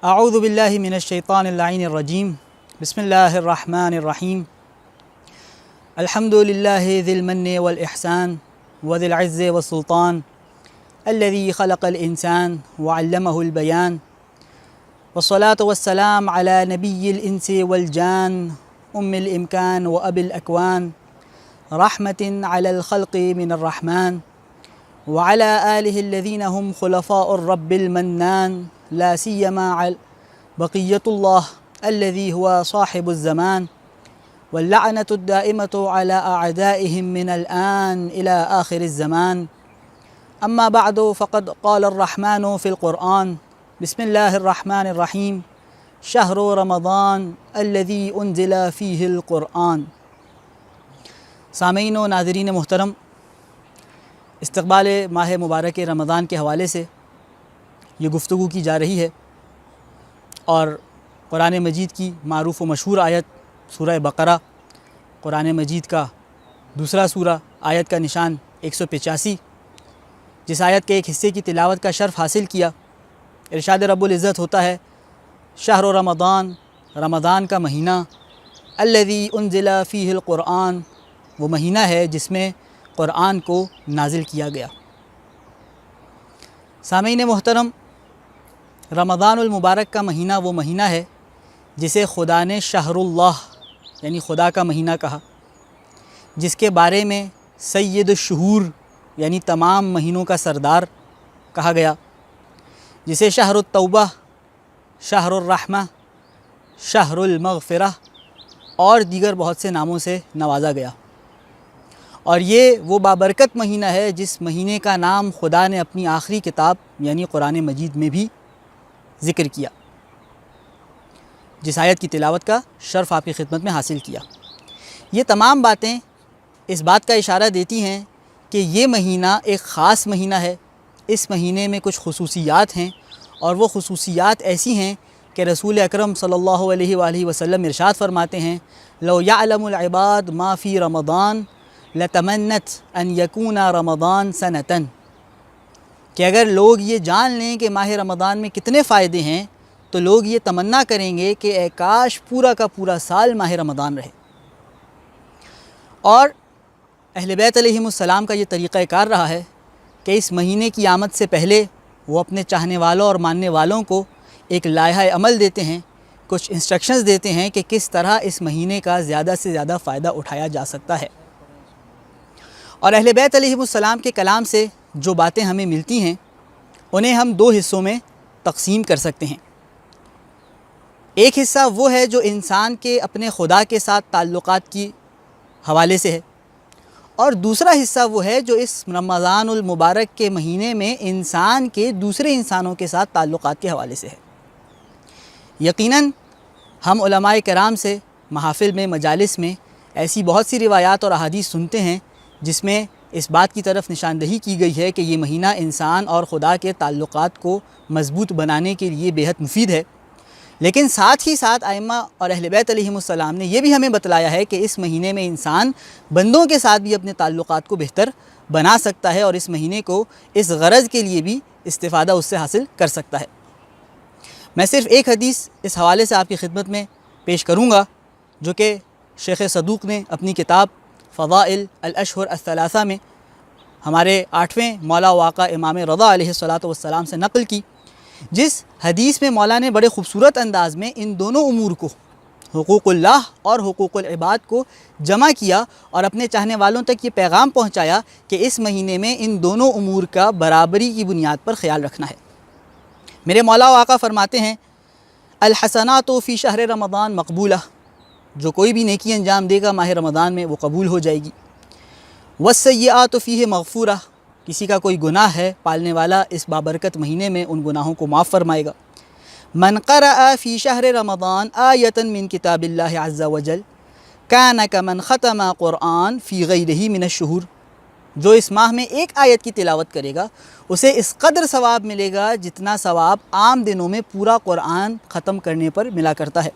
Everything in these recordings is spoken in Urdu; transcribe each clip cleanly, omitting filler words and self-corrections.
اعوذ باللہ من الشیطان اللعین الرجیم بسم اللہ الرحمن الرحیم الحمد للہ ذی المن والاحسان وذی العز والسلطان الذي خلق الانسان وعلمه البیان والصلاة والسلام على نبی الانس والجان الامکان واب الاکوان رحمة على الخلق من الرحمن وعلى آله الذين هم خلفاء الرب المنان لا سيما بقية الله الذي هو صاحب الزمان واللعنة الدائمة على أعدائهم من الآن إلى آخر الزمان. أما بعد فقد قال الرحمن في القرآن بسم الله الرحمن الرحيم شهر رمضان الذي أنزل فيه القرآن. سامعین و ناظرین محترم، استقبال ماہ مبارک رمضان کے حوالے سے یہ گفتگو کی جا رہی ہے اور قرآن مجید کی معروف و مشہور آیت سورہ بقرہ، قرآن مجید کا دوسرا سورہ، آیت کا نشان 185، جس آیت کے ایک حصے کی تلاوت کا شرف حاصل کیا. ارشاد رب العزت ہوتا ہے شہر رمضان، رمضان کا مہینہ، الذی انزل فیہ القرآن، وہ مہینہ ہے جس میں قرآن کو نازل کیا گیا. سامعین محترم، رمضان المبارک کا مہینہ وہ مہینہ ہے جسے خدا نے شہر اللہ یعنی خدا کا مہینہ کہا، جس کے بارے میں سید الشہور یعنی تمام مہینوں کا سردار کہا گیا، جسے شہر التوبہ، شہر الرحمہ، شہر المغفرہ اور دیگر بہت سے ناموں سے نوازا گیا. اور یہ وہ بابرکت مہینہ ہے جس مہینے کا نام خدا نے اپنی آخری کتاب یعنی قرآن مجید میں بھی ذکر کیا، جس آیت کی تلاوت کا شرف آپ کی خدمت میں حاصل کیا. یہ تمام باتیں اس بات کا اشارہ دیتی ہیں کہ یہ مہینہ ایک خاص مہینہ ہے. اس مہینے میں کچھ خصوصیات ہیں اور وہ خصوصیات ایسی ہیں کہ رسول اکرم صلی اللہ علیہ وآلہ وسلم ارشاد فرماتے ہیں لو یعلم العباد ما فی رمضان لتمنت ان یکون رمضان سنتاً، کہ اگر لوگ یہ جان لیں کہ ماہ رمضان میں کتنے فائدے ہیں تو لوگ یہ تمنا کریں گے کہ اے کاش پورا کا پورا سال ماہ رمضان رہے. اور اہل بیت علیہم السلام کا یہ طریقہ کار رہا ہے کہ اس مہینے کی آمد سے پہلے وہ اپنے چاہنے والوں اور ماننے والوں کو ایک لائحہ عمل دیتے ہیں، کچھ انسٹرکشنز دیتے ہیں کہ کس طرح اس مہینے کا زیادہ سے زیادہ فائدہ اٹھایا جا سکتا ہے. اور اہل بیت علیہم السلام کے کلام سے جو باتیں ہمیں ملتی ہیں انہیں ہم دو حصوں میں تقسیم کر سکتے ہیں. ایک حصہ وہ ہے جو انسان کے اپنے خدا کے ساتھ تعلقات کی حوالے سے ہے، اور دوسرا حصہ وہ ہے جو اس رمضان المبارک کے مہینے میں انسان کے دوسرے انسانوں کے ساتھ تعلقات کے حوالے سے ہے. یقیناً ہم علماء کرام سے محافل میں، مجالس میں ایسی بہت سی روایات اور احادیث سنتے ہیں جس میں اس بات کی طرف نشاندہی کی گئی ہے کہ یہ مہینہ انسان اور خدا کے تعلقات کو مضبوط بنانے کے لیے بیحد مفید ہے. لیکن ساتھ ہی ساتھ ائمہ اور اہل بیت علیہم السلام نے یہ بھی ہمیں بتلایا ہے کہ اس مہینے میں انسان بندوں کے ساتھ بھی اپنے تعلقات کو بہتر بنا سکتا ہے اور اس مہینے کو اس غرض کے لیے بھی استفادہ اس سے حاصل کر سکتا ہے. میں صرف ایک حدیث اس حوالے سے آپ کی خدمت میں پیش کروں گا جو کہ شیخ صدوق نے اپنی کتاب فضائل الاشہر الثلاثہ میں ہمارے 8ویں مولا و آقا امام رضا علیہ السلام سے نقل کی، جس حدیث میں مولا نے بڑے خوبصورت انداز میں ان دونوں امور کو، حقوق اللہ اور حقوق العباد کو جمع کیا اور اپنے چاہنے والوں تک یہ پیغام پہنچایا کہ اس مہینے میں ان دونوں امور کا برابری کی بنیاد پر خیال رکھنا ہے. میرے مولا و آقا فرماتے ہیں الحسنات فی شہر رمضان مقبولہ، جو کوئی بھی نیکی انجام دے گا ماہ رمضان میں وہ قبول ہو جائے گی. والسیئات فیہ مغفورہ، کسی کا کوئی گناہ ہے پالنے والا اس بابرکت مہینے میں ان گناہوں کو معاف فرمائے گا. من قرأ فی شہر رمضان آیۃ من کتاب اللہ عز وجل کان کمن ختم قرآن فی غیرہ من الشہور، جو اس ماہ میں ایک آیت کی تلاوت کرے گا اسے اس قدر ثواب ملے گا جتنا ثواب عام دنوں میں پورا قرآن ختم کرنے پر ملا کرتا ہے.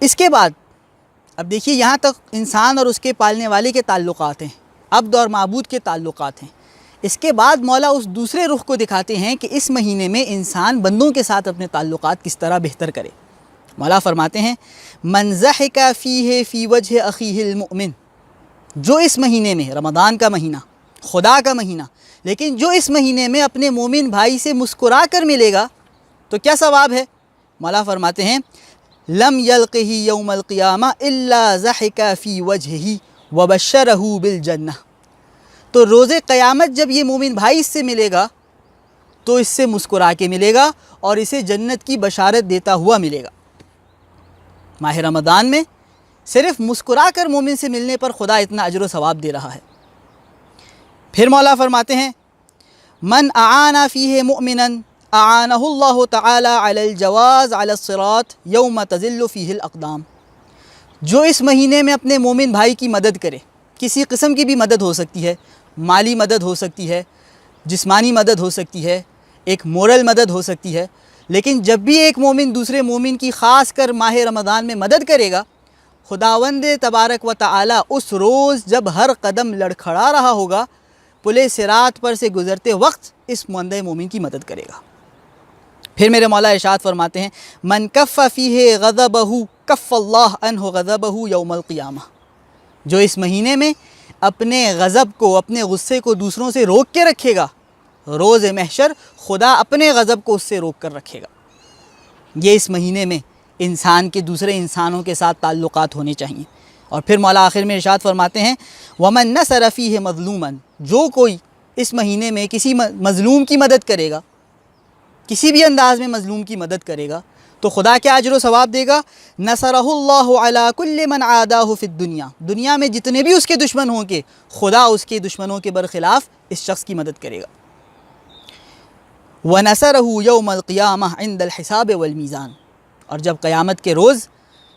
اس کے بعد اب دیکھیے یہاں تک انسان اور اس کے پالنے والے کے تعلقات ہیں، عبد اور معبود کے تعلقات ہیں. اس کے بعد مولا اس دوسرے رخ کو دکھاتے ہیں کہ اس مہینے میں انسان بندوں کے ساتھ اپنے تعلقات کس طرح بہتر کرے۔ مولا فرماتے ہیں من ضحک فیہ فی وجہ اخیہ المؤمن، جو اس مہینے میں، رمضان کا مہینہ، خدا کا مہینہ، لیکن جو اس مہینے میں اپنے مومن بھائی سے مسکرا کر ملے گا تو کیا ثواب ہے؟ مولا فرماتے ہیں لم یلقہ یوم القیامہ الا ضحک فی وجہہ وبشرہ بالجنہ، تو روز قیامت جب یہ مومن بھائی اس سے ملے گا تو اس سے مسکرا کے ملے گا اور اسے جنت کی بشارت دیتا ہوا ملے گا۔ ماہ رمضان میں صرف مسکرا کر مومن سے ملنے پر خدا اتنا اجر و ثواب دے رہا ہے۔ پھر مولا فرماتے ہیں من اعان فیہ مؤمنا اعانہ اللہ تعالی علی الجواز علی الصراط یوم تزل فیہ الاقدام، جو اس مہینے میں اپنے مومن بھائی کی مدد کرے، کسی قسم کی بھی مدد ہو سکتی ہے، مالی مدد ہو سکتی ہے، جسمانی مدد ہو سکتی ہے، ایک مورل مدد ہو سکتی ہے، لیکن جب بھی ایک مومن دوسرے مومن کی خاص کر ماہ رمضان میں مدد کرے گا، خداوند تبارک و تعالی اس روز جب ہر قدم لڑکھڑا رہا ہوگا، پلِ صراط پر سے گزرتے وقت اس بندہ مومن کی مدد کرے گا۔ پھر میرے مولا ارشاد فرماتے ہیں من کف فیہ غضبہ کف اللہ عنہ غضبہ یوم القیامہ، جو اس مہینے میں اپنے غضب کو، اپنے غصے کو دوسروں سے روک کے رکھے گا، روز محشر خدا اپنے غضب کو اس سے روک کر رکھے گا۔ یہ اس مہینے میں انسان کے دوسرے انسانوں کے ساتھ تعلقات ہونے چاہیے۔ اور پھر مولا آخر میں ارشاد فرماتے ہیں وَمَن نَصَرَ فِيهِ مَظْلُومًا، جو کوئی اس مہینے میں کسی مظلوم کی مدد کرے گا، کسی بھی انداز میں مظلوم کی مدد کرے گا، تو خدا کیا اجر و ثواب دے گا؟ نَصَرَهُ اللَّهُ عَلَى كُلِّ مَنْ عَادَاهُ فِي الدُّنْيَا، دنیا میں جتنے بھی اس کے دشمن ہوں گے، خدا اس کے دشمنوں کے برخلاف اس شخص کی مدد کرے گا۔ وَنَصَرَهُ يَوْمَ الْقِيَامَةِ عِنْدَ الْحِسَابِ وَالْمِيزَانِ، اور جب قیامت کے روز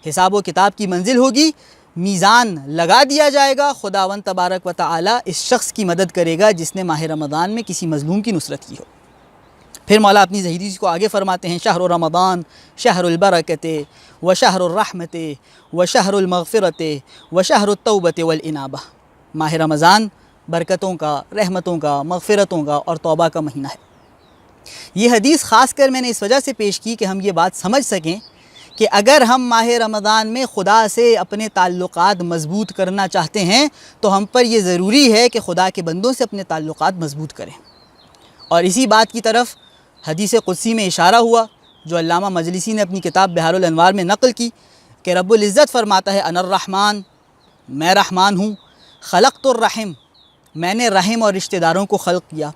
حساب و کتاب کی منزل ہوگی، میزان لگا دیا جائے گا، خداوند تبارک و تعالی اس شخص کی مدد کرے گا جس نے ماہ رمضان میں کسی مظلوم کی نصرت کی ہو۔ پھر مولا اپنی حدیث کو آگے فرماتے ہیں شہر رمضان شہر البرکت و شہر الرحمت و شہر المغفرت و شہر التوبۃ والانابہ، ماہ رمضان برکتوں کا، رحمتوں کا، مغفرتوں کا اور توبہ کا مہینہ ہے۔ یہ حدیث خاص کر میں نے اس وجہ سے پیش کی کہ ہم یہ بات سمجھ سکیں کہ اگر ہم ماہ رمضان میں خدا سے اپنے تعلقات مضبوط کرنا چاہتے ہیں تو ہم پر یہ ضروری ہے کہ خدا کے بندوں سے اپنے تعلقات مضبوط کریں۔ اور اسی بات کی طرف حدیث قدسی میں اشارہ ہوا جو علامہ مجلسی نے اپنی کتاب بحار الانوار میں نقل کی کہ رب العزت فرماتا ہے انا الرحمن، میں رحمان ہوں، خلقت الرحم، میں نے رحم اور رشتہ داروں کو خلق کیا،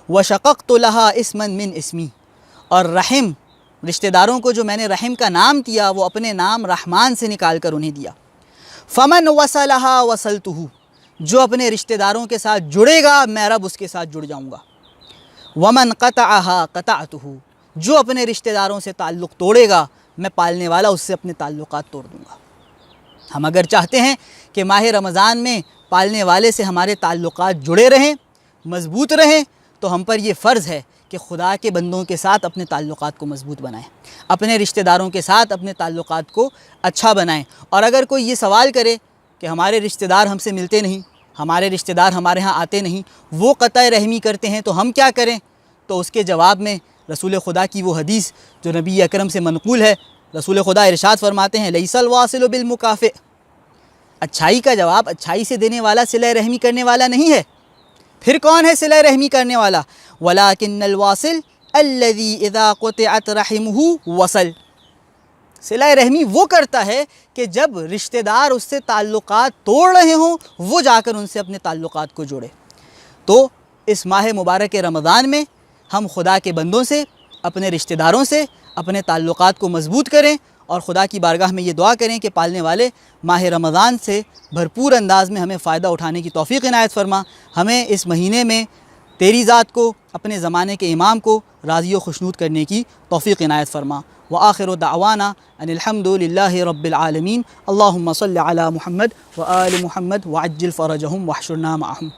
وشققت لها اسما من اسمی، اور رحم رشتہ داروں کو جو میں نے رحم کا نام دیا وہ اپنے نام رحمان سے نکال کر انہیں دیا۔ فمن وصلها وصلته، جو اپنے رشتہ داروں کے ساتھ جڑے گا میں رب اس کے ساتھ جڑ جاؤں گا۔ ومن قطعها قطعته، جو اپنے رشتہ داروں سے تعلق توڑے گا میں پالنے والا اس سے اپنے تعلقات توڑ دوں گا۔ ہم اگر چاہتے ہیں کہ ماہ رمضان میں پالنے والے سے ہمارے تعلقات جڑے رہیں، مضبوط رہیں، تو ہم پر یہ فرض ہے کہ خدا کے بندوں کے ساتھ اپنے تعلقات کو مضبوط بنائیں، اپنے رشتہ داروں کے ساتھ اپنے تعلقات کو اچھا بنائیں۔ اور اگر کوئی یہ سوال کرے کہ ہمارے رشتہ دار ہم سے ملتے نہیں، ہمارے رشتہ دار ہمارے ہاں آتے نہیں، وہ قطع رحمی کرتے ہیں تو ہم کیا کریں؟ تو اس کے جواب میں رسول خدا کی وہ حدیث جو نبی اکرم سے منقول ہے، رسول خدا ارشاد فرماتے ہیں لیس الواصل بالمکافئ، اچھائی کا جواب اچھائی سے دینے والا صلہ رحمی کرنے والا نہیں ہے۔ پھر کون ہے صلہ رحمی کرنے والا؟ وَلَكِنَّ الْوَاصِلَ الَّذِي إِذَا قُطِعَتْ رَحِمُهُ وَصَلَ، صلہ رحمی وہ کرتا ہے کہ جب رشتہ دار اس سے تعلقات توڑ رہے ہوں وہ جا کر ان سے اپنے تعلقات کو جوڑے۔ تو اس ماہ مبارک رمضان میں ہم خدا کے بندوں سے، اپنے رشتہ داروں سے اپنے تعلقات کو مضبوط کریں اور خدا کی بارگاہ میں یہ دعا کریں کہ پالنے والے ماہ رمضان سے بھرپور انداز میں ہمیں فائدہ اٹھانے کی توفیق عنایت فرما، ہمیں اس مہینے میں تیری ذات کو، اپنے زمانے کے امام کو راضی و خشنود کرنے کی توفیق عنایت فرما۔ وآخر دعوانا ان الحمد للہ رب العالمین، اللہم صل علی محمد وآل محمد وعجل فرجہم واحشرنا معہم۔